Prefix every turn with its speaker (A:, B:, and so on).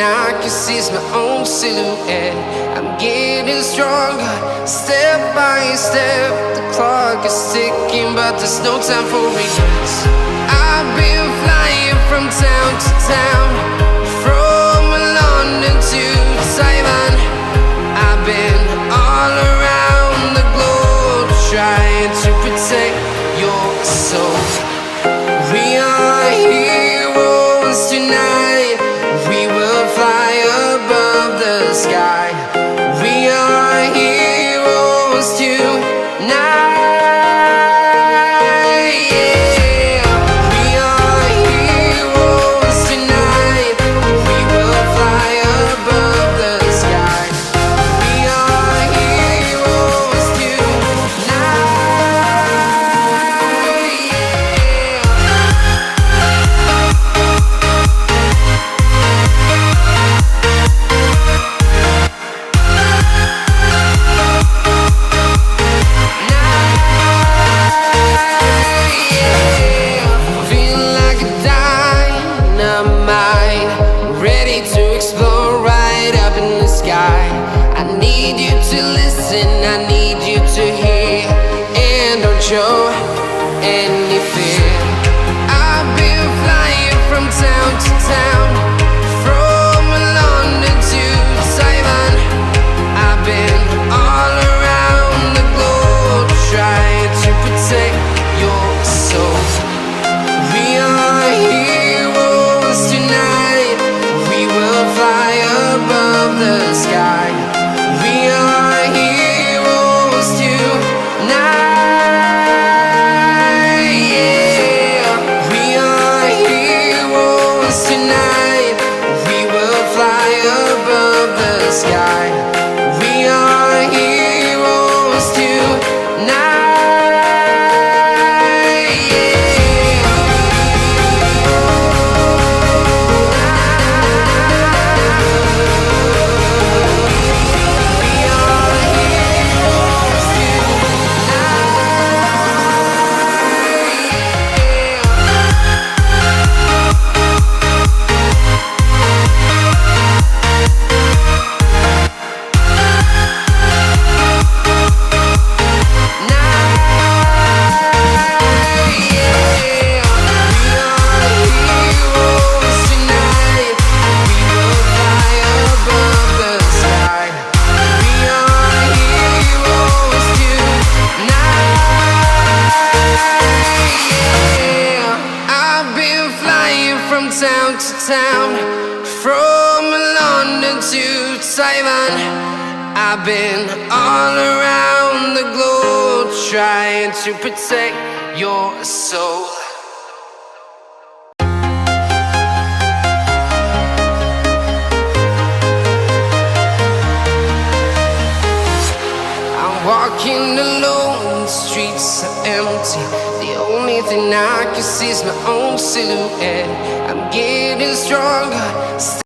A: I can see is my own silhouette. I'm getting stronger, step by step. The clock is ticking, but there's no time for regrets. I've been flying from town to town, from London to Taiwan. I've been all around the globe, trying to protect your soul. We are heroes tonight. We will fly above the sky. We are heroes tonight. Yeah. We are heroes tonight. We will fly above the sky. We are heroes tonight. I need you to listen, I need you to hear, and don't show any fear. I've been flying from town to town, from London to Taiwan. I've been all around the globe, trying to protect your soul. We are heroes tonight. We will fly above the sky. We are heroes tonight. Yeah. We are heroes tonight. We will fly above the sky. We are heroes tonight. Town to town, from London to Taiwan. I've been all around the globe, trying to protect your soul. I'm walking alone, the streets are empty. The only thing I can see is my own silhouette. I'm getting stronger.